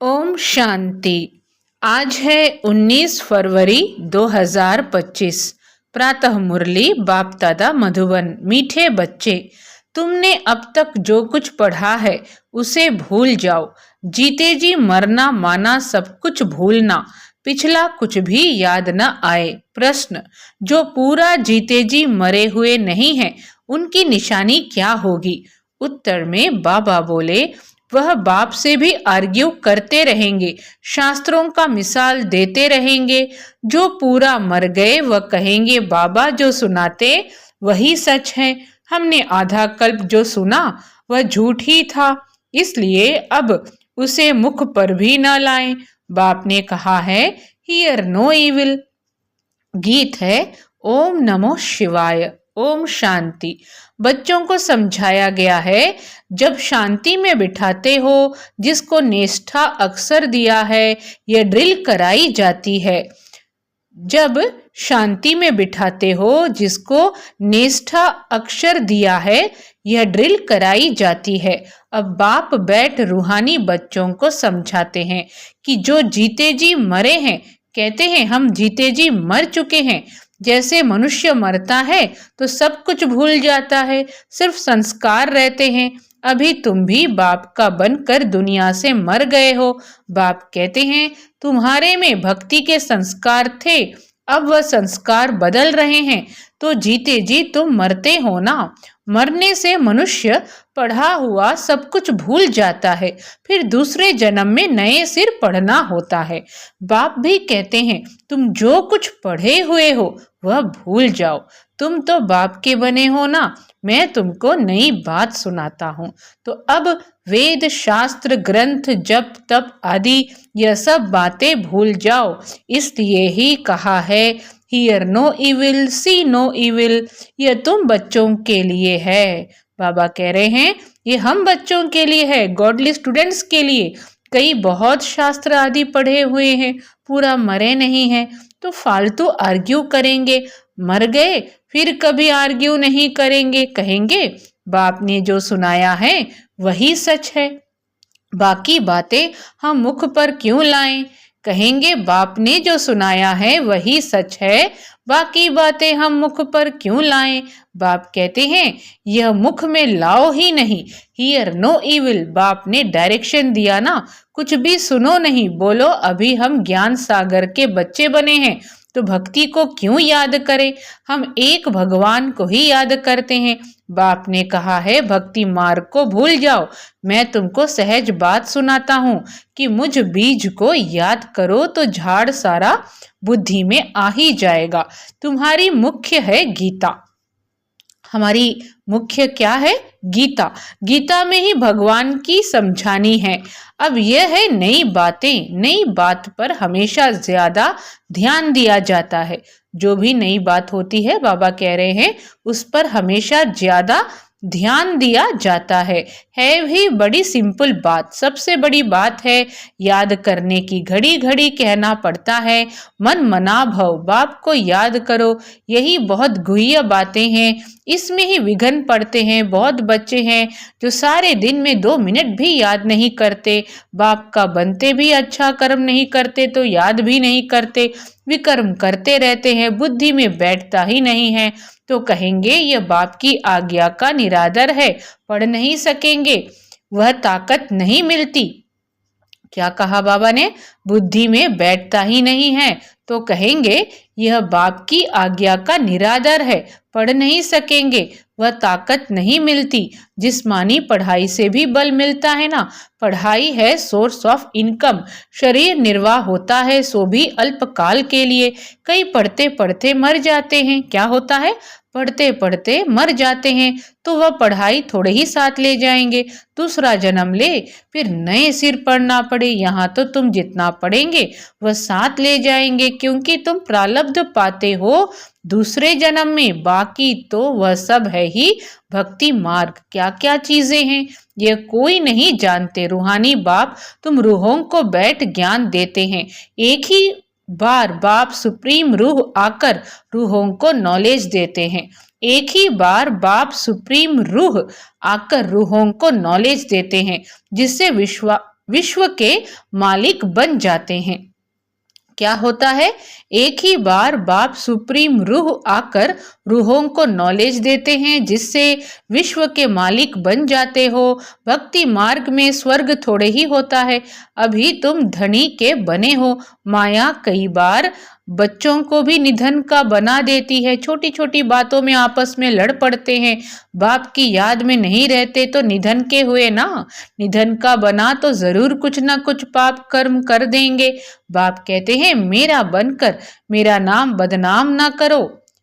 ओम शांति। आज है 19 फरवरी 2025। प्रातः मुरली बाप दादा मधुबन। मीठे बच्चे, तुमने अब तक जो कुछ पढ़ा है उसे भूल जाओ। जीते जी मरना माना सब कुछ भूलना, पिछला कुछ भी याद न आए। प्रश्न, जो पूरा जीते जी मरे हुए नहीं है उनकी निशानी क्या होगी? उत्तर में बाबा बोले, वह बाप से भी आर्ग्यू करते रहेंगे, शास्त्रों का मिसाल देते रहेंगे। जो पूरा मर गए वह कहेंगे बाबा जो सुनाते वही सच है, हमने आधा कल्प जो सुना वह झूठ ही था, इसलिए अब उसे मुख पर भी न लाएं। बाप ने कहा है हियर नो इविल। गीत है ओम नमो शिवाय। ओम शांति। बच्चों को समझाया गया है, जब शांति में बिठाते हो जिसको निष्ठा अक्सर दिया है यह ड्रिल कराई जाती है। जब शांति में बिठाते हो जिसको निष्ठा अक्षर दिया है यह ड्रिल कराई जाती है। अब बाप बैठ रूहानी बच्चों को समझाते हैं कि जो जीते जी मरे हैं, कहते हैं हम जीते जी मर चुके हैं। जैसे मनुष्य मरता है तो सब कुछ भूल जाता है, सिर्फ संस्कार रहते हैं। अभी तुम भी बाप का बनकर दुनिया से मर गए हो। बाप कहते हैं तुम्हारे में भक्ति के संस्कार थे, अब वह संस्कार बदल रहे हैं, तो जीते जी तुम मरते हो ना। मरने से मनुष्य पढ़ा हुआ सब कुछ भूल जाता है, फिर दूसरे जन्म में नए सिर पढ़ना होता है। बाप भी कहते हैं तुम जो कुछ पढ़े हुए हो वह भूल जाओ, तुम तो बाप के बने हो ना, मैं तुमको नई बात सुनाता हूँ। तो अब वेद शास्त्र ग्रंथ जप तप आदि यह सब बातें भूल जाओ, इसलिए ही कहा है hear no evil see no evil. यह तुम बच्चों के लिए है। बाबा कह रहे हैं ये हम बच्चों के लिए है, गॉडली स्टूडेंट्स के लिए। कई बहुत शास्त्र आदि पढ़े हुए हैं, पूरा मरे नहीं हैं, तो फालतू आर्ग्यू करेंगे। मर गए फिर कभी आर्ग्यू नहीं करेंगे, कहेंगे बाप ने जो सुनाया है वही सच है, बाकी बातें हम मुख पर क्यों लाएं। कहेंगे बाप ने जो सुनाया है वही सच है, बाकी बातें हम मुख पर क्यों लाएं। बाप कहते हैं यह मुख में लाओ ही नहीं, हियर नो इविल। बाप ने डायरेक्शन दिया ना, कुछ भी सुनो नहीं, बोलो अभी हम ज्ञान सागर के बच्चे बने हैं तो भक्ति को क्यों याद करें, हम एक भगवान को ही याद करते हैं। बाप ने कहा है भक्ति मार्ग को भूल जाओ। मैं तुमको सहज बात सुनाता हूँ कि मुझ बीज को याद करो तो झाड़ सारा बुद्धि में आ ही जाएगा। तुम्हारी मुख्य है गीता। हमारी मुख्य क्या है? गीता। गीता में ही भगवान की समझानी है। अब यह है नई बातें, नई बात पर हमेशा ज्यादा ध्यान दिया जाता है। जो भी नई बात होती है बाबा कह रहे हैं उस पर हमेशा ज्यादा ध्यान दिया जाता है भी बड़ी सिंपल बात। सबसे बड़ी बात है याद करने की, घड़ी घड़ी कहना पड़ता है मन मना भव, बाप को याद करो। यही बहुत गुह्य बातें हैं, इसमें ही विघ्न पड़ते हैं। बहुत बच्चे हैं जो सारे दिन में 2 मिनट भी याद नहीं करते, बाप का बनते भी अच्छा कर्म नहीं करते तो याद भी नहीं करते, विकर्म करते रहते हैं, बुद्धि में बैठता ही नहीं है, तो कहेंगे यह बाप की आज्ञा का निरादर है, पढ़ नहीं सकेंगे, वह ताकत नहीं मिलती। क्या कहा बाबा ने? बुद्धि में बैठता ही नहीं है, तो कहेंगे यह बाप की आज्ञा का निरादर है, पढ़ नहीं सकेंगे, वह ताकत नहीं मिलती। जिस्मानी पढ़ाई से भी बल मिलता है ना, पढ़ाई है सोर्स ऑफ इनकम, शरीर निर्वाह होता है सो भी अल्पकाल के लिए। कई पढ़ते पढ़ते मर जाते हैं, क्या होता है? पढ़ते पढ़ते मर जाते हैं, तो वह पढ़ाई थोड़े ही साथ ले जाएंगे, दूसरा जन्म ले फिर नए सिर पढ़ना पड़े। यहाँ तो तुम जितना पढ़ेंगे वह साथ ले जाएंगे, क्योंकि तुम प्रारब्ध पाते हो दूसरे जन्म में, बाकी तो वह सब है ही भक्ति मार्ग। क्या क्या चीजें हैं यह कोई नहीं जानते। रूहानी बाप तुम रूहों को बैठ ज्ञान देते हैं। एक ही बार बाप सुप्रीम रूह आकर रूहों को नॉलेज देते हैं। एक ही बार बाप सुप्रीम रूह आकर रूहों को नॉलेज देते हैं, जिससे विश्व के मालिक बन जाते हैं। क्या होता है, एक ही बार बाप सुप्रीम रूह आकर रूहों को नॉलेज देते हैं जिससे विश्व के मालिक बन जाते हो। भक्ति मार्ग में स्वर्ग थोड़े ही होता है, अभी तुम धनी के बने हो। माया कई बार बच्चों को भी निधन का बना देती है, छोटी छोटी बातों में आपस में लड़ पड़ते हैं, बाप की याद में नहीं रहते तो निधन के हुए ना। निधन का बना तो जरूर कुछ ना कुछ पाप कर्म कर देंगे। बाप कहते हैं मेरा बनकर मेरा नाम बदनाम ना करो,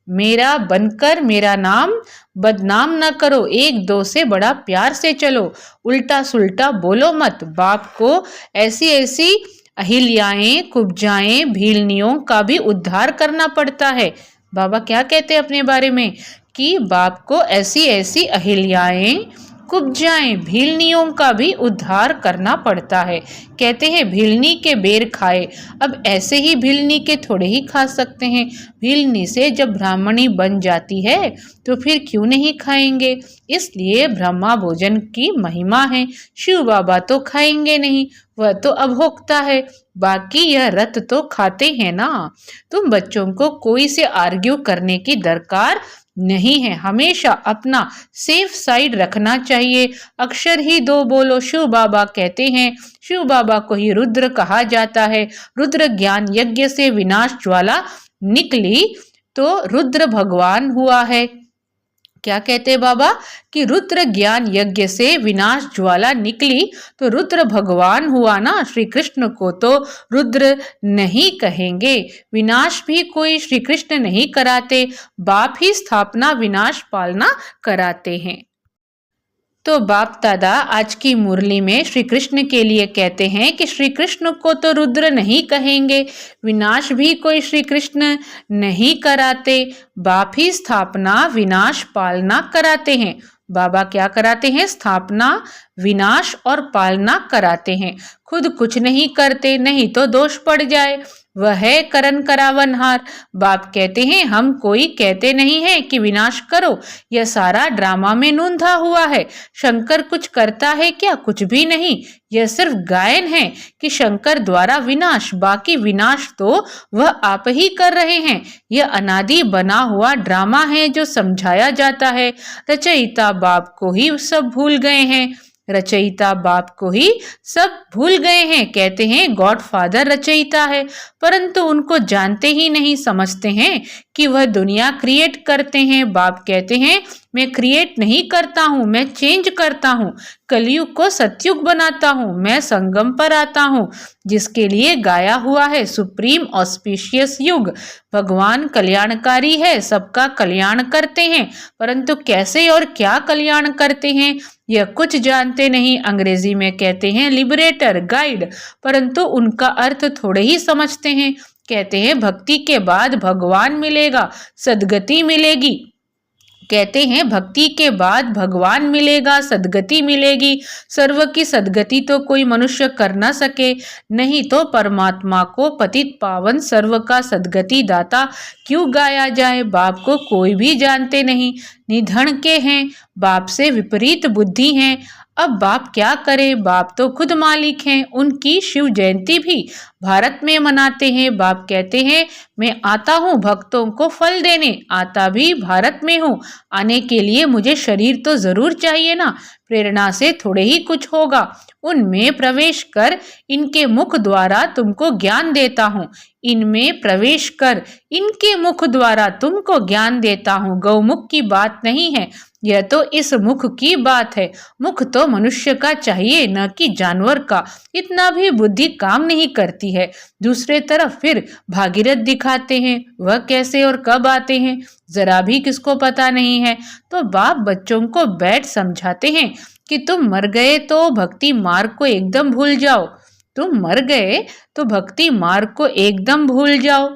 मेरा बनकर मेरा नाम बदनाम ना करो, एक दो से बड़ा प्यार से चलो, उल्टा सुल्टा बोलो मत। बाप को ऐसी ऐसी अहिल्याएं, कुब्जाएं, भीलनियों का भी उद्धार करना पड़ता है। बाबा क्या कहते हैं अपने बारे में कि बाप को ऐसी ऐसी अहिल्याएं, कुब्जाएं, भीलनियों का भी उद्धार करना पड़ता है। कहते हैं भीलनी के बेर खाए, अब ऐसे ही भीलनी के थोड़े ही खा सकते हैं। भीलनी से जब ब्राह्मणी बन जाती है तो फिर क्यों नहीं खाएंगे। इसलिए ब्रह्मा भोजन की महिमा है। शिव बाबा तो खाएंगे नहीं, वह तो अभोक्ता है, बाकी यह रत तो खाते हैं ना। तुम बच्चों को कोई से आर्ग्यू करने की दरकार नहीं है, हमेशा अपना सेफ साइड रखना चाहिए। अक्षर ही दो बोलो। शिव बाबा कहते हैं, शिव बाबा को ही रुद्र कहा जाता है। रुद्र ज्ञान यज्ञ से विनाश ज्वाला निकली तो रुद्र भगवान हुआ है। क्या कहते हैं बाबा कि रुद्र ज्ञान यज्ञ से विनाश ज्वाला निकली तो रुद्र भगवान हुआ ना। श्री कृष्ण को तो रुद्र नहीं कहेंगे, विनाश भी कोई श्री कृष्ण नहीं कराते, बाप ही स्थापना विनाश पालना कराते हैं। तो बाप दादा आज की मुरली में श्री कृष्ण के लिए कहते हैं कि श्री कृष्ण को तो रुद्र नहीं कहेंगे, विनाश भी कोई श्री कृष्ण नहीं कराते, बाप ही स्थापना विनाश पालना कराते हैं। बाबा क्या कराते हैं, स्थापना विनाश और पालना कराते हैं। खुद कुछ नहीं करते, नहीं तो दोष पड़ जाए, वह है करन करावनहार। बाप कहते हैं हम कोई कहते नहीं है कि विनाश करो, यह सारा ड्रामा में नूंधा हुआ है। शंकर कुछ करता है क्या, कुछ भी नहीं, यह सिर्फ गायन है कि शंकर द्वारा विनाश, बाकी विनाश तो वह आप ही कर रहे हैं। यह अनादि बना हुआ ड्रामा है जो समझाया जाता है। रचयिता बाप को ही सब भूल गए हैं, रचयिता बाप को ही सब भूल गए हैं। कहते हैं गॉड फादर रचयिता है, परंतु उनको जानते ही नहीं, समझते हैं कि वह दुनिया क्रिएट करते हैं। बाप कहते हैं मैं क्रिएट नहीं करता हूँ, मैं चेंज करता हूँ, कलयुग को सतयुग बनाता हूँ, मैं संगम पर आता हूँ, जिसके लिए गाया हुआ है सुप्रीम ऑस्पिशियस युग। भगवान कल्याणकारी है, सबका कल्याण करते हैं, परंतु कैसे और क्या कल्याण करते हैं यह कुछ जानते नहीं। अंग्रेजी में कहते हैं लिबरेटर, गाइड, परंतु उनका अर्थ थोड़े ही समझते हैं। कहते हैं भक्ति के बाद भगवान मिलेगा, सद्गति मिलेगी। कहते हैं भक्ति के बाद भगवान मिलेगा, सद्गति मिलेगी। सर्व की सद्गति तो कोई मनुष्य कर ना सके, नहीं तो परमात्मा को पतित पावन सर्व का सद्गति दाता क्यों गाया जाए। बाप को कोई भी जानते नहीं, निधन के हैं, बाप से विपरीत बुद्धि हैं। अब बाप क्या करे, बाप तो खुद मालिक हैं। उनकी शिव जयंती भी भारत में मनाते हैं। बाप कहते हैं मैं आता हूँ भक्तों को फल देने, आता भी भारत में हूँ, आने के लिए मुझे शरीर तो जरूर चाहिए ना, प्रेरणा से थोड़े ही कुछ होगा। उनमें प्रवेश कर इनके मुख द्वारा तुमको ज्ञान देता हूँ, इनमें प्रवेश कर इनके मुख द्वारा तुमको ज्ञान देता हूँ। गौमुख की बात नहीं है, यह तो इस मुख की बात है। मुख तो मनुष्य का चाहिए, न कि जानवर का। इतना भी बुद्धि काम नहीं करती है। दूसरे तरफ फिर भागीरथ दिखाते हैं, वह कैसे और कब आते हैं जरा भी किसको पता नहीं है। तो बाप बच्चों को बैठ समझाते हैं कि तुम मर गए तो भक्ति मार्ग को एकदम भूल जाओ, तुम मर गए तो भक्ति मार्ग को एकदम भूल जाओ।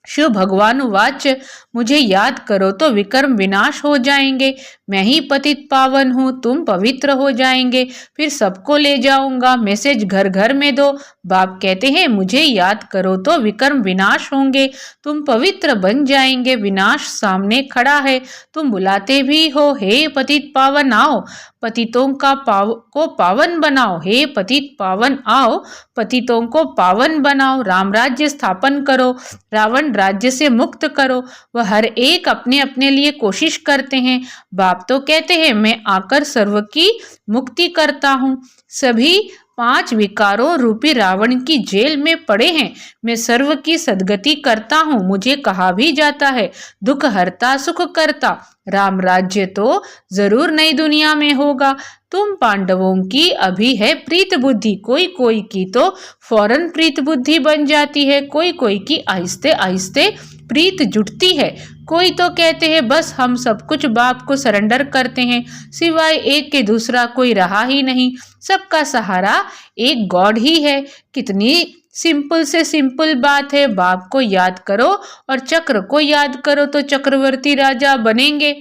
शिव भगवान वाच मुझे याद करो तो विकर्म विनाश हो जाएंगे। मैं ही पतित पावन हूँ, तुम पवित्र हो जाएंगे, फिर सबको ले जाऊंगा। मैसेज घर घर में दो। बाप कहते हैं मुझे याद करो तो विकर्म विनाश होंगे, तुम पवित्र बन जाएंगे। विनाश सामने खड़ा है, तुम बुलाते भी हो हे पतित पावन आओ, पतितों को पावन बनाओ, हे पतित पावन आओ, पतितों को पावन बनाओ, राम राज्य स्थापन करो, रावण राज्य से मुक्त करो। वह हर एक अपने अपने लिए कोशिश करते हैं। बाप तो कहते हैं मैं आकर सर्व की मुक्ति करता हूँ। सभी 5 विकारों रूपी रावण की जेल में पड़े हैं। मैं सर्व की सद्गति करता हूँ। मुझे कहा भी जाता है दुख हरता सुख करता। राम राज्य तो जरूर नई दुनिया में होगा। तुम पांडवों की अभी है प्रीत बुद्धि, कोई कोई की तो फौरन प्रीत बुद्धि बन जाती है, कोई कोई की आहिस्ते आहिस्ते प्रीत जुटती है। कोई तो कहते हैं बस हम सब कुछ बाप को सरेंडर करते हैं, सिवाय एक के दूसरा कोई रहा ही नहीं, सबका सहारा एक गॉड ही है। कितनी सिंपल से सिंपल बात है। बाप को याद करो और चक्र को याद करो तो चक्रवर्ती राजा बनेंगे।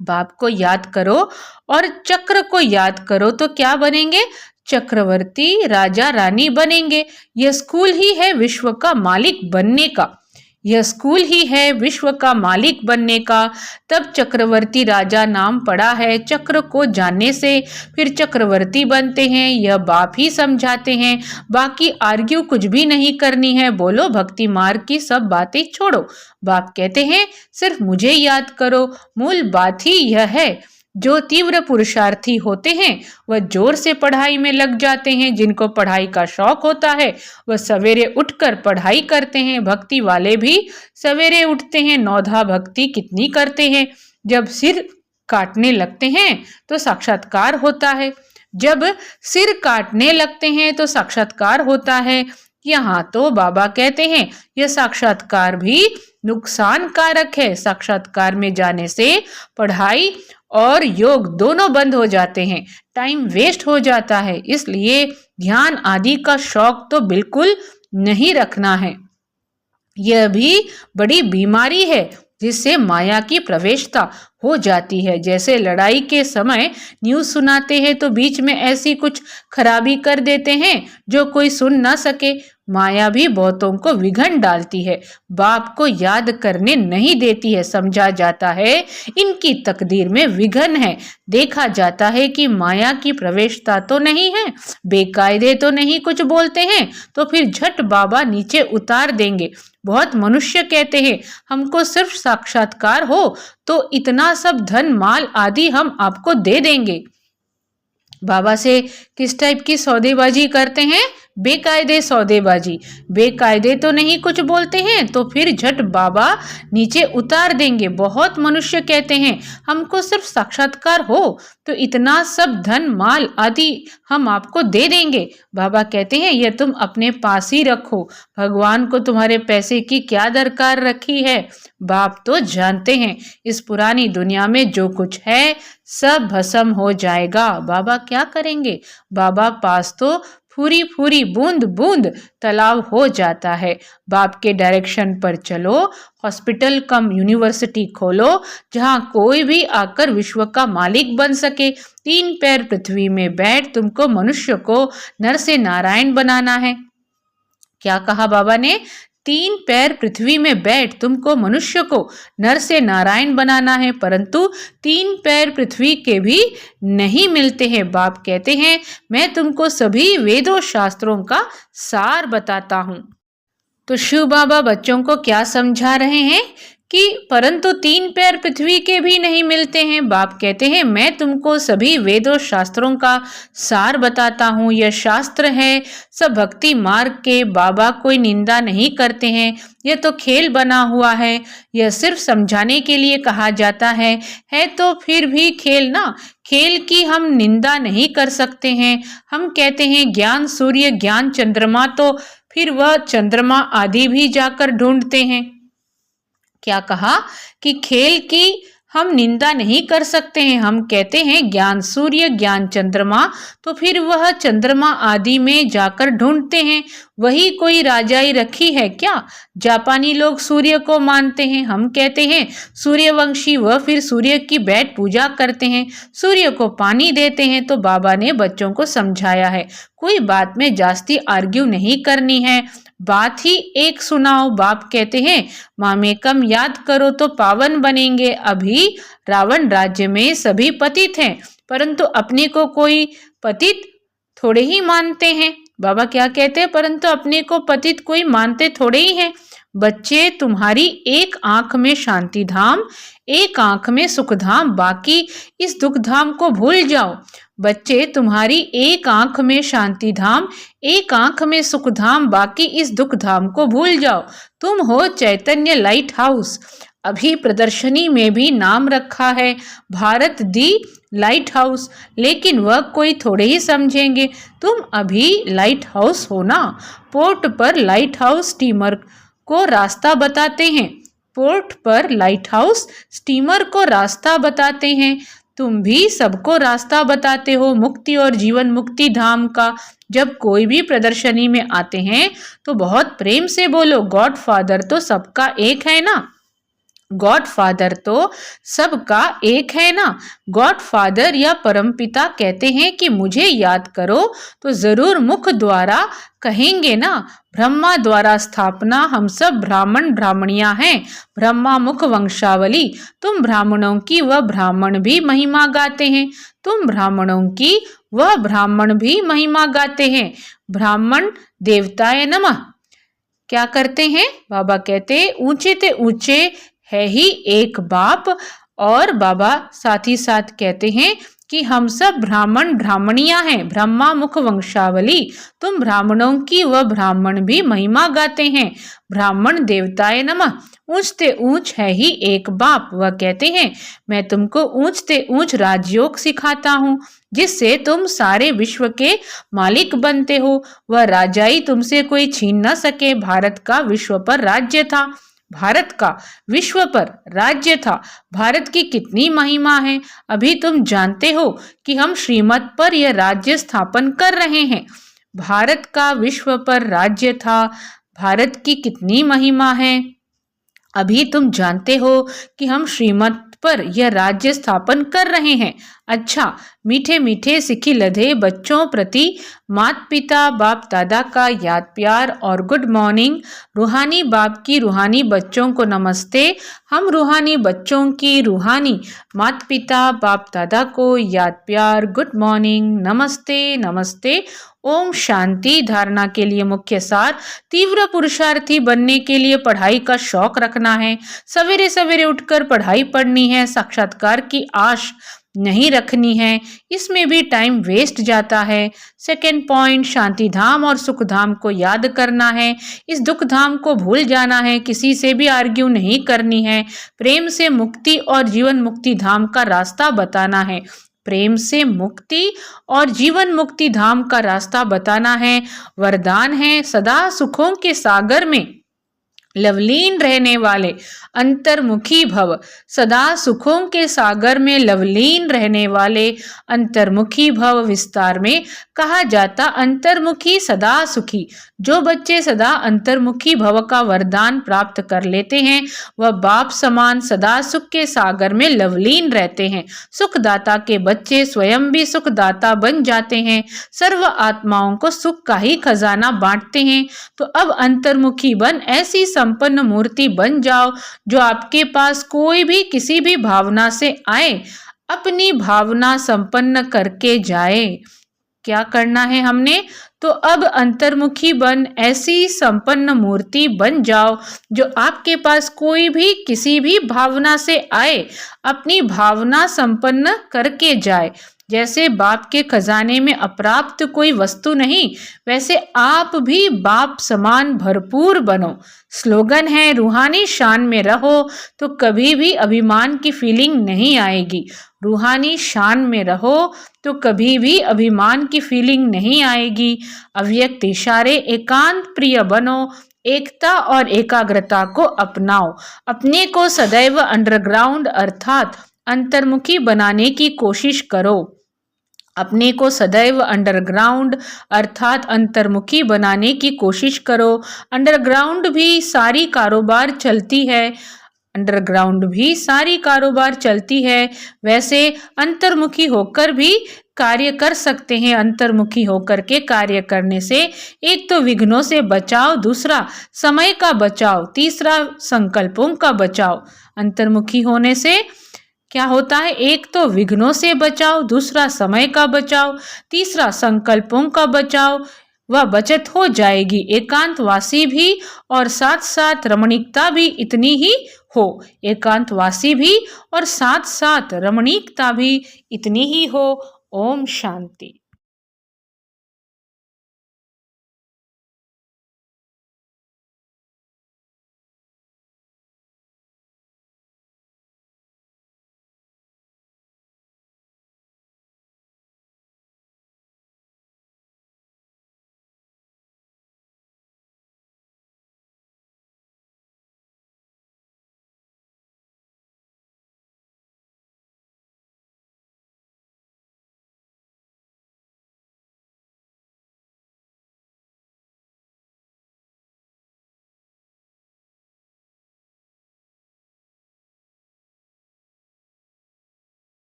बाप को याद करो और चक्र को याद करो तो क्या बनेंगे? चक्रवर्ती राजा रानी बनेंगे। यह स्कूल ही है विश्व का मालिक बनने का। यह स्कूल ही है विश्व का मालिक बनने का। तब चक्रवर्ती राजा नाम पड़ा है। चक्र को जानने से फिर चक्रवर्ती बनते हैं। यह बाप ही समझाते हैं। बाकी आर्ग्यू कुछ भी नहीं करनी है। बोलो भक्ति मार्ग की सब बातें छोड़ो। बाप कहते हैं सिर्फ मुझे याद करो। मूल बात ही यह है। जो तीव्र पुरुषार्थी होते हैं वह जोर से पढ़ाई में लग जाते हैं। जिनको पढ़ाई का शौक होता है वह सवेरे उठकर पढ़ाई करते हैं। भक्ति वाले भी सवेरे उठते हैं। नौधा भक्ति कितनी करते हैं। जब सिर काटने लगते हैं तो साक्षात्कार होता है। जब सिर काटने लगते हैं तो साक्षात्कार होता है। यहाँ तो बाबा कहते हैं यह साक्षात्कार भी नुकसान कारक है। साक्षात्कार में जाने से पढ़ाई और योग दोनों बंद हो जाते हैं, टाइम वेस्ट हो जाता है। इसलिए ध्यान आदि का शौक तो बिल्कुल नहीं रखना है। यह भी बड़ी बीमारी है जिससे माया की प्रवेशता हो जाती है। जैसे लड़ाई के समय न्यूज़ सुनाते हैं तो बीच में ऐसी कुछ खराबी कर देते हैं जो कोई सुन ना सके। माया भी बहुतों को विघन डालती है, बाप को याद करने नहीं देती है। समझा जाता है इनकी तकदीर में विघन है। देखा जाता है कि माया की प्रवेशता तो नहीं है, बेकायदे तो नहीं कुछ बोलते हैं तो फिर झट बाबा नीचे उतार देंगे। बहुत मनुष्य कहते हैं हमको सिर्फ साक्षात्कार हो तो इतना सब धन माल आदि हम आपको दे देंगे। बाबा से किस टाइप की सौदेबाजी करते हैं? बेकायदे सौदेबाजी। बेकायदे तो नहीं कुछ बोलते हैं तो फिर झट बाबा नीचे उतार देंगे। बहुत मनुष्य कहते हैं हमको सिर्फ साक्षात्कार हो तो इतना सब धन माल आदि हम आपको दे देंगे। बाबा कहते हैं यह तुम अपने पास ही रखो। भगवान को तुम्हारे पैसे की क्या दरकार रखी है। बाप तो जानते हैं इस पुरानी दुनिया में जो कुछ है सब भस्म हो जाएगा। बाबा क्या करेंगे? बाबा पास तो फूरी फूरी बूंद बूंद तालाब हो जाता है। बाप के डायरेक्शन पर चलो। हॉस्पिटल कम यूनिवर्सिटी खोलो जहां कोई भी आकर विश्व का मालिक बन सके। 3 पैर पृथ्वी में बैठ तुमको मनुष्य को नर से नारायण बनाना है। क्या कहा बाबा ने? 3 पैर पृथ्वी में बैठ तुमको मनुष्य को नर से नारायण बनाना है। परंतु 3 पैर पृथ्वी के भी नहीं मिलते हैं। बाप कहते हैं मैं तुमको सभी वेदों शास्त्रों का सार बताता हूँ। तो शिव बाबा बच्चों को क्या समझा रहे हैं कि परंतु 3 पैर पृथ्वी के भी नहीं मिलते हैं। बाप कहते हैं मैं तुमको सभी वेदों शास्त्रों का सार बताता हूँ। यह शास्त्र है सब भक्ति मार्ग के। बाबा कोई निंदा नहीं करते हैं। यह तो खेल बना हुआ है। यह सिर्फ समझाने के लिए कहा जाता है तो फिर भी खेल ना। खेल की हम निंदा नहीं कर सकते हैं। हम कहते हैं ज्ञान सूर्य ज्ञान चंद्रमा, तो फिर वह चंद्रमा आदि भी जाकर ढूंढते हैं। क्या कहा कि खेल की हम निंदा नहीं कर सकते हैं। हम कहते हैं ज्ञान सूर्य ज्ञान चंद्रमा, तो फिर वह चंद्रमा आदि में जाकर ढूंढते हैं। वही कोई राजाई रखी है क्या? जापानी लोग सूर्य को मानते हैं। हम कहते हैं सूर्यवंशी, वह फिर सूर्य की बैठ पूजा करते हैं, सूर्य को पानी देते हैं। तो बाबा ने बच्चों को समझाया है कोई बात में जास्ती आर्ग्यू नहीं करनी है। बात ही एक सुनाओ। बाप कहते हैं मामेकम याद करो तो पावन बनेंगे। अभी रावण राज्य में सभी पतित हैं, परंतु अपने को कोई पतित थोड़े ही मानते हैं। बाबा क्या कहते हैं, परंतु अपने को पतित कोई मानते थोड़े ही हैं। बच्चे, तुम्हारी एक आंख में शांति धाम, एक आंख में सुख धाम, बाकी इस दुख धाम को भूल जाओ। बच्चे, तुम्हारी एक आंख में शांति धाम, एक आंख में सुख धाम, बाकी इस दुख धाम को भूल जाओ। तुम हो चैतन्य लाइट हाउस। अभी प्रदर्शनी में भी नाम रखा है भारत दी लाइट हाउस, लेकिन वह कोई थोड़े ही समझेंगे। तुम अभी लाइट हाउस हो ना। पोर्ट पर लाइट हाउस स्टीमर को रास्ता बताते हैं। पोर्ट पर लाइट हाउस स्टीमर को रास्ता बताते हैं। तुम भी सबको रास्ता बताते हो मुक्ति और जीवन मुक्ति धाम का। जब कोई भी प्रदर्शनी में आते हैं तो बहुत प्रेम से बोलो, गॉड फादर तो सबका एक है ना। गॉड फादर तो सबका एक है ना। गॉड फादर या परमपिता कहते हैं कि मुझे याद करो तो जरूर मुख द्वारा कहेंगे ना। ब्रह्मा द्वारा स्थापना, हम सब ब्राह्मण ब्राह्मणियां हैं। ब्रह्मा मुख वंशावली, तुम ब्राह्मणों की वह ब्राह्मण भी महिमा गाते हैं। तुम ब्राह्मणों की वह ब्राह्मण भी महिमा गाते हैं। ब्राह्मण देवताय नमः क्या करते हैं? बाबा कहते ऊंचे ते ऊंचे है ही एक बाप। और बाबा साथ ही साथ कहते हैं कि हम सब ब्राह्मण ब्राह्मणियां हैं। ब्रह्मा मुख वंशावली, तुम ब्राह्मणों की वह ब्राह्मण भी महिमा गाते हैं। ब्राह्मण देवताय नमः, ऊंचते ऊंच है ही एक बाप। वह कहते हैं मैं तुमको ऊंचते ऊंच राजयोग सिखाता हूँ, जिससे तुम सारे विश्व के मालिक बनते हो। वह राजाई तुमसे कोई छीन न सके। भारत का विश्व पर राज्य था। भारत का विश्व पर राज्य था। भारत की कितनी महिमा है। अभी तुम जानते हो कि हम श्रीमत पर यह राज्य स्थापन कर रहे हैं। भारत का विश्व पर राज्य था। भारत की कितनी महिमा है। अभी तुम जानते हो कि हम श्रीमत पर यह राज्य स्थापन कर रहे हैं। अच्छा, मीठे मीठे सिखी लधे बच्चों प्रति माता पिता बाप दादा का याद प्यार और गुड मॉर्निंग। रूहानी बाप की रूहानी बच्चों को नमस्ते। हम रूहानी बच्चों की रूहानी माता पिता बाप दादा को याद प्यार गुड मॉर्निंग, नमस्ते नमस्ते। ओम शांति। धारणा के लिए मुख्य सार, तीव्र पुरुषार्थी बनने के लिए पढ़ाई का शौक रखना है। सवेरे सवेरे उठकर पढ़ाई पढ़नी है। साक्षात्कार की आश नहीं रखनी है, इसमें भी टाइम वेस्ट जाता है। सेकेंड पॉइंट, शांति धाम और सुख धाम को याद करना है। इस दुख धाम को भूल जाना है। किसी से भी आर्ग्यू नहीं करनी है। प्रेम से मुक्ति और जीवन मुक्ति धाम का रास्ता बताना है। प्रेम से मुक्ति और जीवन मुक्ति धाम का रास्ता बताना है। वरदान है सदा सुखों के सागर में लवलीन रहने वाले अंतर्मुखी भव। सदा सुखों के सागर में लवलीन रहने वाले अंतर्मुखी भव। विस्तार में कहा जाता अंतर्मुखी सदा सुखी। जो बच्चे सदा अंतर्मुखी भव का वरदान प्राप्त कर लेते हैं वह बाप समान सदा सुख के सागर में लवलीन रहते हैं। सुखदाता के बच्चे स्वयं भी सुखदाता बन जाते हैं। सर्व आत्माओं को सुख का ही खजाना बांटते हैं। तो अब अंतर्मुखी बन ऐसी संपन्न मूर्ति बन जाओ जो आपके पास कोई भी किसी भी भावना से आए अपनी भावना संपन्न करके जाए। क्या करना है हमने? तो अब अंतर्मुखी बन ऐसी संपन्न मूर्ति बन जाओ जो आपके पास कोई भी किसी भी भावना से आए अपनी भावना संपन्न करके जाए। जैसे बाप के खजाने में अप्राप्त कोई वस्तु नहीं, वैसे आप भी बाप समान भरपूर बनो। स्लोगन है रूहानी शान में रहो तो कभी भी अभिमान की फीलिंग नहीं आएगी। रूहानी शान में रहो तो कभी भी अभिमान की फीलिंग नहीं आएगी। अव्यक्त इशारे एकांत प्रिय बनो। एकता और एकाग्रता को अपनाओ। अपने को सदैव अंडरग्राउंड अर्थात अंतर्मुखी बनाने की कोशिश करो। अपने को सदैव अंडरग्राउंड अर्थात अंतर्मुखी बनाने की कोशिश करो। अंडरग्राउंड भी सारी कारोबार चलती है। अंडरग्राउंड भी सारी कारोबार चलती है। वैसे अंतर्मुखी होकर भी कार्य कर सकते हैं अंतर्मुखी होकर के कार्य करने से। एक तो विघ्नों से बचाव, दूसरा समय का बचाव, तीसरा संकल्पों का बचाव। अंतर्मुखी होने से क्या होता है? एक तो विघ्नों से बचाव, दूसरा समय का बचाव, तीसरा संकल्पों का बचाव। वह बचत हो जाएगी, एकांतवासी भी और साथ साथ रमणीकता भी इतनी ही हो। एकांतवासी भी और साथ साथ रमणीकता भी इतनी ही हो। ओम शांति।